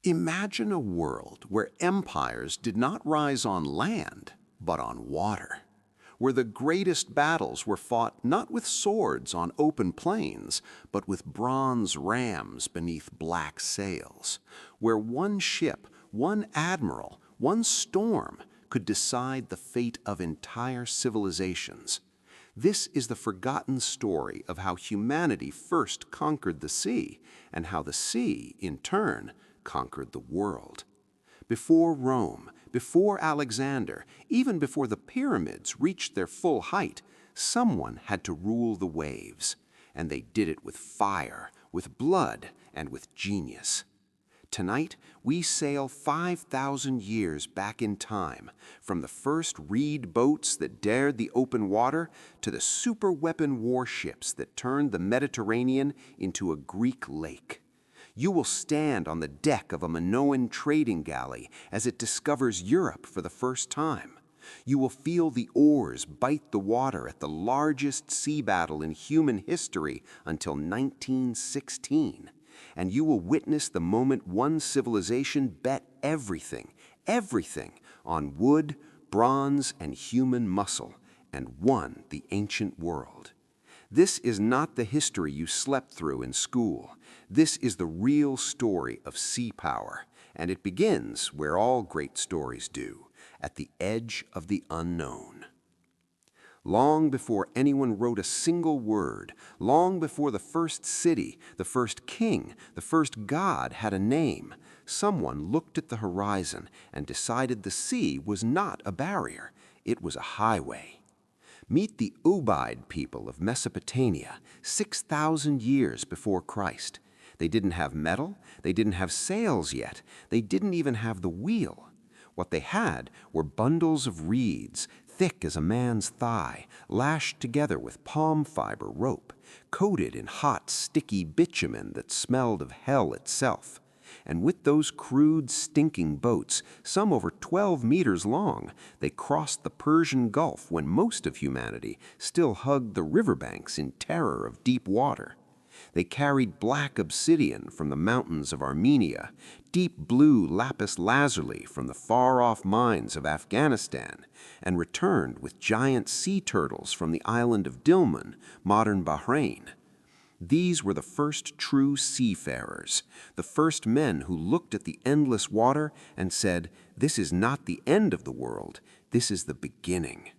Imagine a world where empires did not rise on land, but on water, where the greatest battles were fought not with swords on open plains, but with bronze rams beneath black sails, where one ship, one admiral, one storm could decide the fate of entire civilizations. This is the forgotten story of how humanity first conquered the sea, and how the sea, in turn, conquered the world. Before Rome, before Alexander, even before the pyramids reached their full height, someone had to rule the waves, and they did it with fire, with blood, and with genius. Tonight, we sail 5,000 years back in time, from the first reed boats that dared the open water to the superweapon warships that turned the Mediterranean into a Greek lake. You will stand on the deck of a Minoan trading galley as it discovers Europe for the first time. You will feel the oars bite the water at the largest sea battle in human history until 1916. And you will witness the moment one civilization bet everything on wood, bronze, and human muscle, and won the ancient world. This is not the history you slept through in school. This is the real story of sea power, and it begins where all great stories do, at the edge of the unknown. Long before anyone wrote a single word, long before the first city, the first king, the first god had a name, someone looked at the horizon and decided the sea was not a barrier, it was a highway. Meet the Ubaid people of Mesopotamia, 6,000 years before Christ. They didn't have metal, they didn't have sails yet, they didn't even have the wheel. What they had were bundles of reeds, thick as a man's thigh, lashed together with palm fiber rope, coated in hot, sticky bitumen that smelled of hell itself. And with those crude, stinking boats, some over 12 meters long, they crossed the Persian Gulf when most of humanity still hugged the riverbanks in terror of deep water. They carried black obsidian from the mountains of Armenia, deep blue lapis lazuli from the far-off mines of Afghanistan, and returned with giant sea turtles from the island of Dilmun, modern Bahrain. These were the first true seafarers, the first men who looked at the endless water and said, "This is not the end of the world, this is the beginning."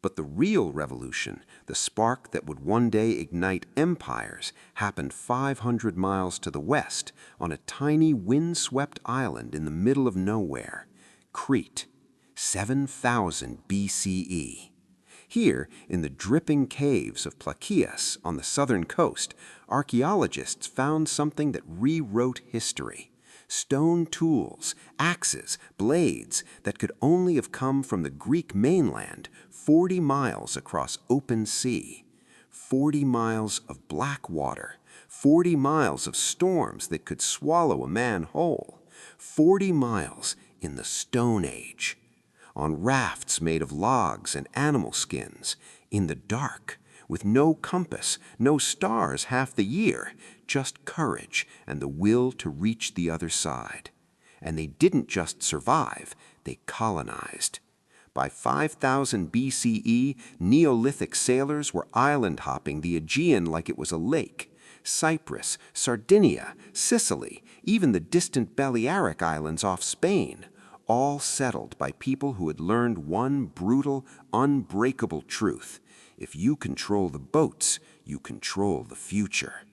But the real revolution, the spark that would one day ignite empires, happened 500 miles to the west on a tiny wind-swept island in the middle of nowhere, Crete, 7,000 BCE. Here, in the dripping caves of Plakias on the southern coast, archaeologists found something that rewrote history. Stone tools, axes, blades that could only have come from the Greek mainland 40 miles across open sea. 40 miles of black water, 40 miles of storms that could swallow a man whole, 40 miles in the Stone Age. On rafts made of logs and animal skins, in the dark, with no compass, no stars half the year, just courage and the will to reach the other side. And they didn't just survive, they colonized. By 5000 BCE, Neolithic sailors were island-hopping the Aegean like it was a lake. Cyprus, Sardinia, Sicily, even the distant Balearic Islands off Spain, all settled by people who had learned one brutal, unbreakable truth. If you control the boats, you control the future.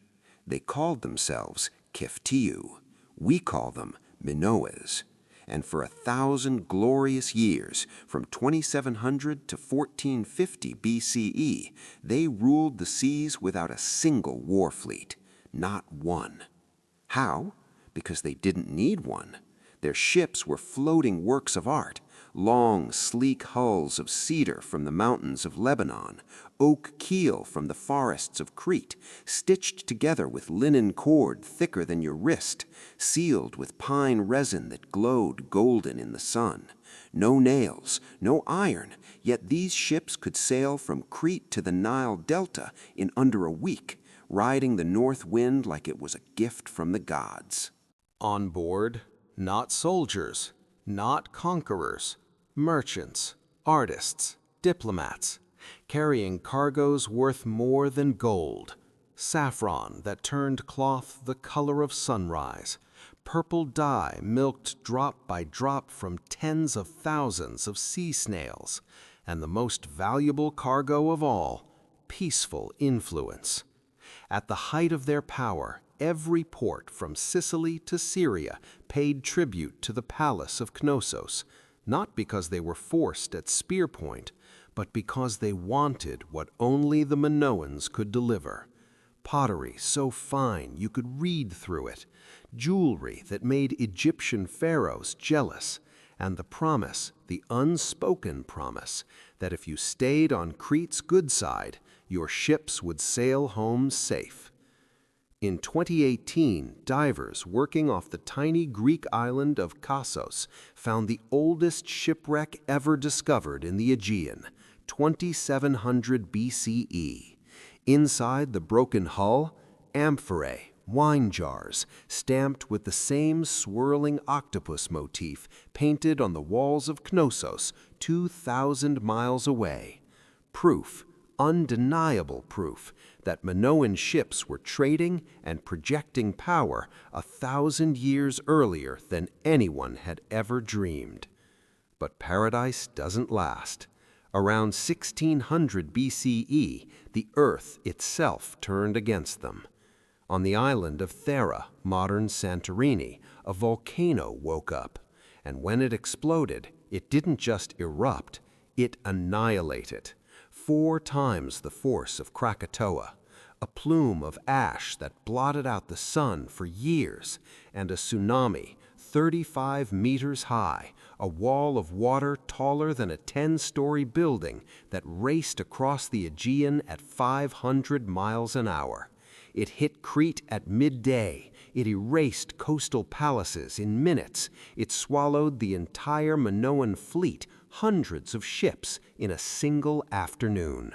They called themselves Keftiu. We call them Minoans. And for 1,000 glorious years, from 2700 to 1450 BCE, they ruled the seas without a single war fleet, not one. How? Because they didn't need one. Their ships were floating works of art, long, sleek hulls of cedar from the mountains of Lebanon, oak keel from the forests of Crete, stitched together with linen cord thicker than your wrist, sealed with pine resin that glowed golden in the sun. No nails, no iron, yet these ships could sail from Crete to the Nile Delta in under a week, riding the north wind like it was a gift from the gods. On board, not soldiers, not conquerors, merchants, artists, diplomats, carrying cargoes worth more than gold, saffron that turned cloth the color of sunrise, purple dye milked drop by drop from tens of thousands of sea snails, and the most valuable cargo of all, peaceful influence. At the height of their power, every port from Sicily to Syria paid tribute to the palace of Knossos, not because they were forced at spear point, but because they wanted what only the Minoans could deliver. Pottery so fine you could read through it, jewelry that made Egyptian pharaohs jealous, and the promise, the unspoken promise, that if you stayed on Crete's good side, your ships would sail home safe. In 2018, divers working off the tiny Greek island of Kossos found the oldest shipwreck ever discovered in the Aegean, 2700 BCE. Inside the broken hull, amphorae, wine jars, stamped with the same swirling octopus motif painted on the walls of Knossos 2,000 miles away. Proof, undeniable proof, that Minoan ships were trading and projecting power 1,000 years earlier than anyone had ever dreamed. But paradise doesn't last. Around 1600 BCE, the earth itself turned against them. On the island of Thera, modern Santorini, a volcano woke up, and when it exploded, it didn't just erupt, it annihilated. 4 times the force of Krakatoa, a plume of ash that blotted out the sun for years, and a tsunami 35 meters high, a wall of water taller than a 10-story building that raced across the Aegean at 500 miles an hour. It hit Crete at midday. It erased coastal palaces in minutes. It swallowed the entire Minoan fleet, hundreds of ships, in a single afternoon.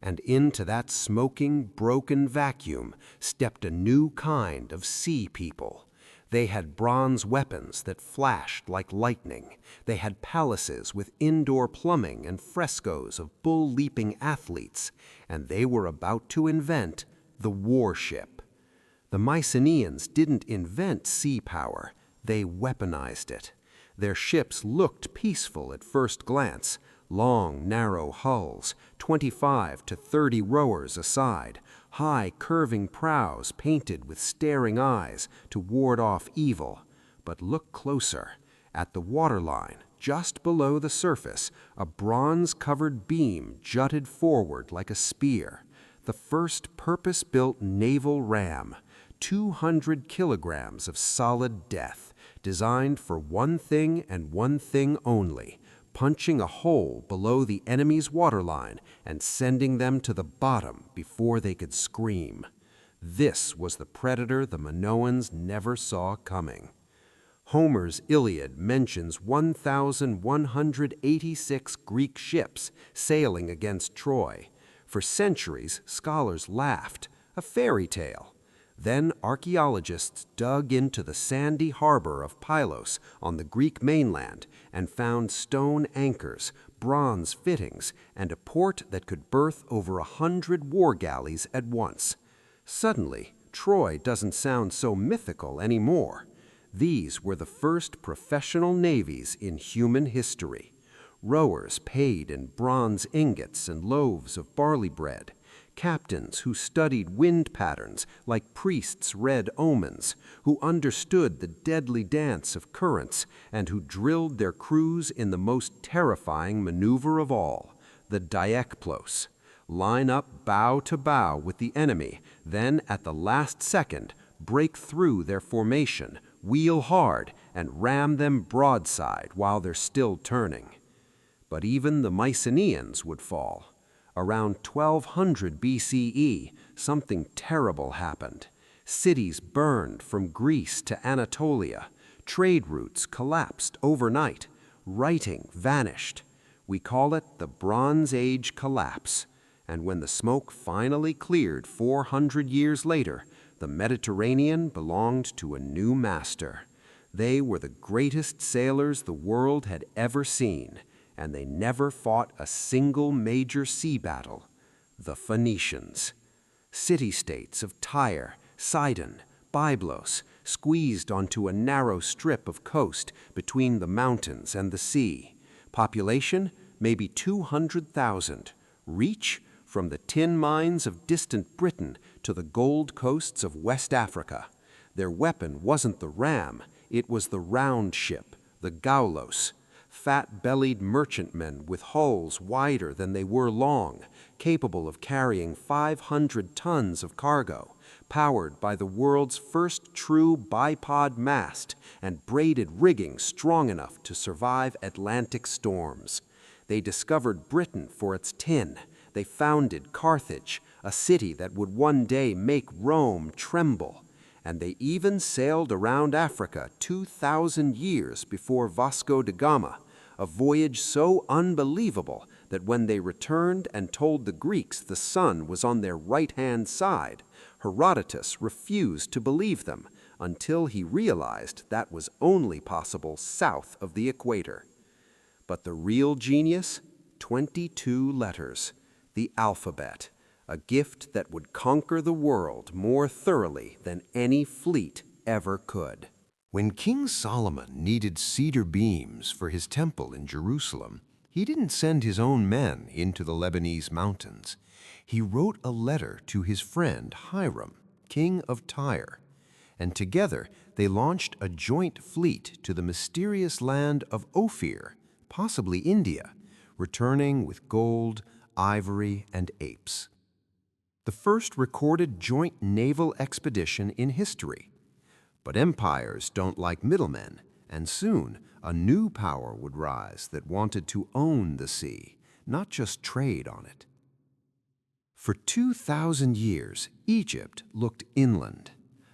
And into that smoking, broken vacuum stepped a new kind of sea people. They had bronze weapons that flashed like lightning. They had palaces with indoor plumbing and frescoes of bull-leaping athletes. And they were about to invent the warship. The Mycenaeans didn't invent sea power, they weaponized it. Their ships looked peaceful at first glance, long, narrow hulls, 25 to 30 rowers aside, high, curving prows painted with staring eyes to ward off evil. But look closer. At the waterline, just below the surface, a bronze-covered beam jutted forward like a spear. The first purpose-built naval ram, 200 kilograms of solid death, designed for one thing and one thing only, punching a hole below the enemy's waterline and sending them to the bottom before they could scream. This was the predator the Minoans never saw coming. Homer's Iliad mentions 1,186 Greek ships sailing against Troy. For centuries, scholars laughed, a fairy tale. Then archaeologists dug into the sandy harbor of Pylos on the Greek mainland and found stone anchors, bronze fittings, and a port that could berth over 100 war galleys at once. Suddenly, Troy doesn't sound so mythical anymore. These were the first professional navies in human history. Rowers paid in bronze ingots and loaves of barley bread, captains who studied wind patterns like priests read omens, who understood the deadly dance of currents, and who drilled their crews in the most terrifying maneuver of all, the diekplos. Line up bow to bow with the enemy, then at the last second, break through their formation, wheel hard, and ram them broadside while they're still turning. But even the Mycenaeans would fall. Around 1200 BCE, something terrible happened. Cities burned from Greece to Anatolia. Trade routes collapsed overnight. Writing vanished. We call it the Bronze Age collapse. And when the smoke finally cleared 400 years later, the Mediterranean belonged to a new master. They were the greatest sailors the world had ever seen, and they never fought a single major sea battle. The Phoenicians. City-states of Tyre, Sidon, Byblos, squeezed onto a narrow strip of coast between the mountains and the sea. Population, maybe 200,000. Reach, from the tin mines of distant Britain to the gold coasts of West Africa. Their weapon wasn't the ram, it was the round ship, the gaulos, fat-bellied merchantmen with hulls wider than they were long, capable of carrying 500 tons of cargo, powered by the world's first true bipod mast and braided rigging strong enough to survive Atlantic storms. They discovered Britain for its tin. They founded Carthage, a city that would one day make Rome tremble. And they even sailed around Africa 2,000 years before Vasco da Gama, a voyage so unbelievable that when they returned and told the Greeks the sun was on their right-hand side, Herodotus refused to believe them until he realized that was only possible south of the equator. But the real genius? 22 letters, the alphabet. A gift that would conquer the world more thoroughly than any fleet ever could. When King Solomon needed cedar beams for his temple in Jerusalem, he didn't send his own men into the Lebanese mountains. He wrote a letter to his friend Hiram, king of Tyre, and together they launched a joint fleet to the mysterious land of Ophir, possibly India, returning with gold, ivory, and apes. The first recorded joint naval expedition in history. But empires don't like middlemen, and soon a new power would rise that wanted to own the sea, not just trade on it. For 2,000 years, Egypt looked inland.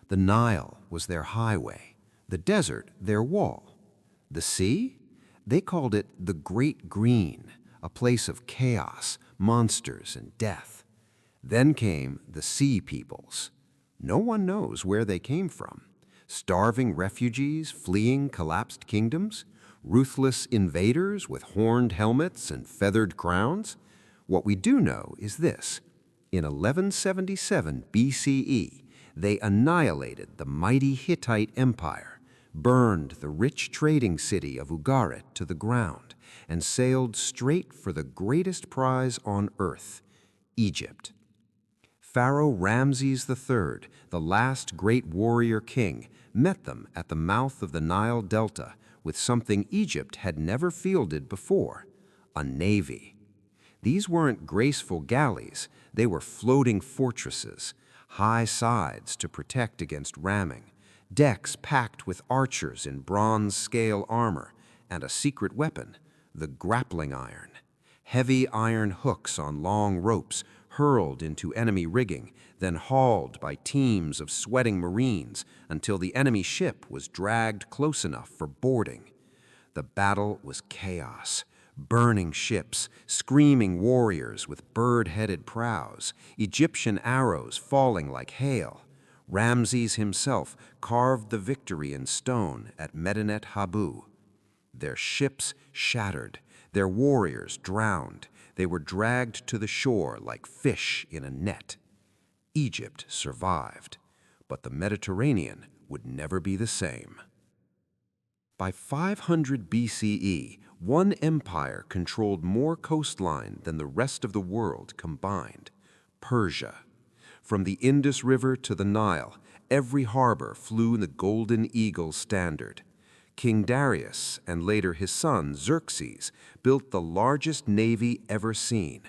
The Nile was their highway, the desert their wall. The sea? They called it the Great Green, a place of chaos, monsters, and death. Then came the Sea Peoples. No one knows where they came from. Starving refugees fleeing collapsed kingdoms? Ruthless invaders with horned helmets and feathered crowns? What we do know is this. In 1177 BCE, they annihilated the mighty Hittite Empire, burned the rich trading city of Ugarit to the ground, and sailed straight for the greatest prize on earth, Egypt. Pharaoh Ramses III, the last great warrior king, met them at the mouth of the Nile Delta with something Egypt had never fielded before, a navy. These weren't graceful galleys, they were floating fortresses, high sides to protect against ramming, decks packed with archers in bronze-scale armor, and a secret weapon, the grappling iron. Heavy iron hooks on long ropes hurled into enemy rigging, then hauled by teams of sweating Marines until the enemy ship was dragged close enough for boarding. The battle was chaos. Burning ships, screaming warriors with bird-headed prows, Egyptian arrows falling like hail. Ramses himself carved the victory in stone at Medinet Habu. Their ships shattered, their warriors drowned. They were dragged to the shore like fish in a net. Egypt survived, but the Mediterranean would never be the same. By 500 BCE, one empire controlled more coastline than the rest of the world combined, Persia. From the Indus River to the Nile, every harbor flew the Golden Eagle standard. King Darius, and later his son Xerxes, built the largest navy ever seen,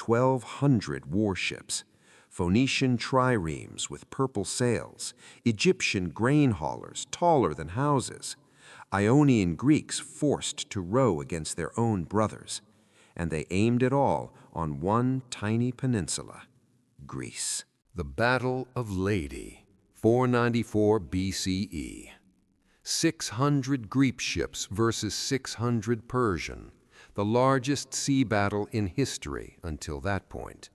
1,200 warships. Phoenician triremes with purple sails, Egyptian grain haulers taller than houses, Ionian Greeks forced to row against their own brothers, and they aimed it all on one tiny peninsula, Greece. The Battle of Leyte, 494 BCE. 600 Greek ships versus 600 Persian, the largest sea battle in history until that point.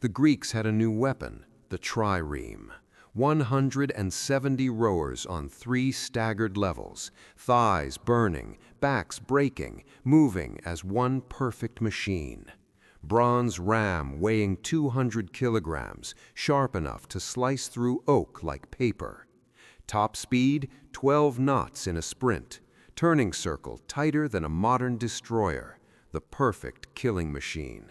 The Greeks had a new weapon, the trireme, 170 rowers on 3 staggered levels, thighs burning, backs breaking, moving as one perfect machine. Bronze ram weighing 200 kilograms, sharp enough to slice through oak like paper. Top speed, 12 knots in a sprint. Turning circle tighter than a modern destroyer. The perfect killing machine.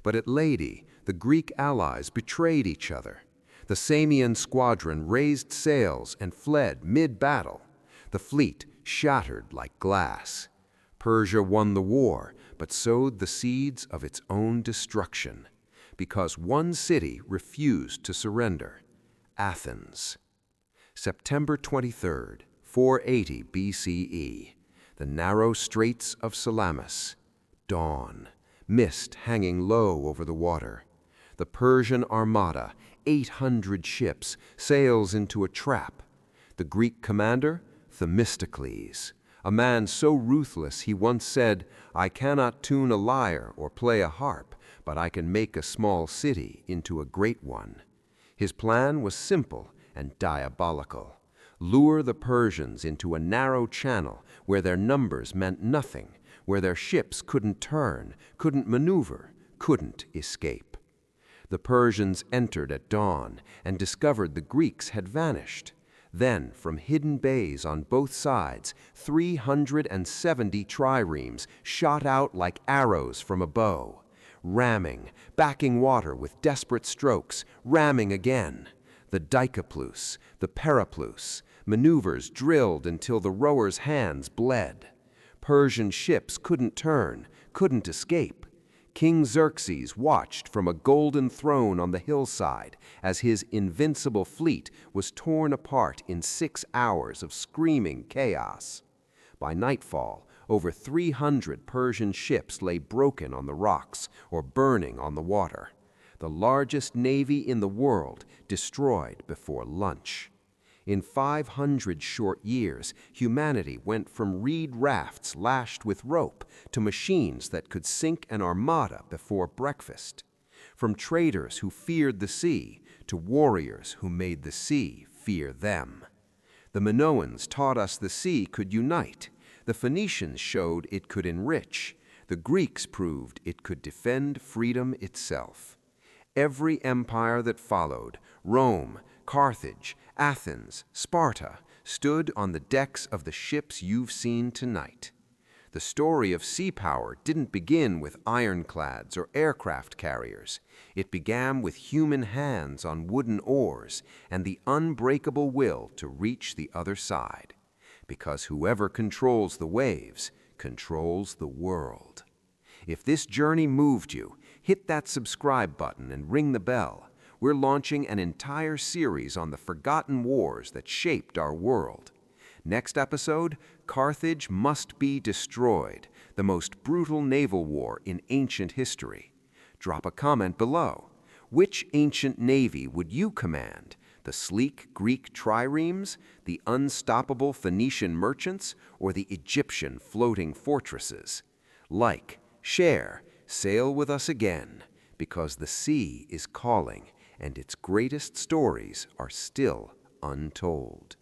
But at Lady, the Greek allies betrayed each other. The Samian squadron raised sails and fled mid-battle. The fleet shattered like glass. Persia won the war, but sowed the seeds of its own destruction, because one city refused to surrender: Athens. September 23rd, 480 BCE, the narrow straits of Salamis. Dawn, mist hanging low over the water. The Persian armada, 800 ships, sails into a trap. The Greek commander, Themistocles, a man so ruthless he once said, "I cannot tune a lyre or play a harp, but I can make a small city into a great one." His plan was simple and diabolical. Lure the Persians into a narrow channel where their numbers meant nothing, where their ships couldn't turn, couldn't maneuver, couldn't escape. The Persians entered at dawn and discovered the Greeks had vanished. Then, from hidden bays on both sides, 370 triremes shot out like arrows from a bow, ramming, backing water with desperate strokes, ramming again. The dikaplus, the periplus, maneuvers drilled until the rowers' hands bled. Persian ships couldn't turn, couldn't escape. King Xerxes watched from a golden throne on the hillside as his invincible fleet was torn apart in 6 hours of screaming chaos. By nightfall, over 300 Persian ships lay broken on the rocks or burning on the water. The largest navy in the world destroyed before lunch. In 500 short years, humanity went from reed rafts lashed with rope to machines that could sink an armada before breakfast. From traders who feared the sea to warriors who made the sea fear them. The Minoans taught us the sea could unite. The Phoenicians showed it could enrich. The Greeks proved it could defend freedom itself. Every empire that followed, Rome, Carthage, Athens, Sparta, stood on the decks of the ships you've seen tonight. The story of sea power didn't begin with ironclads or aircraft carriers. It began with human hands on wooden oars and the unbreakable will to reach the other side. Because whoever controls the waves controls the world. If this journey moved you, hit that subscribe button and ring the bell. We're launching an entire series on the forgotten wars that shaped our world. Next episode, Carthage Must Be Destroyed, the most brutal naval war in ancient history. Drop a comment below. Which ancient navy would you command? The sleek Greek triremes, the unstoppable Phoenician merchants, or the Egyptian floating fortresses? Like, share, sail with us again, because the sea is calling and its greatest stories are still untold.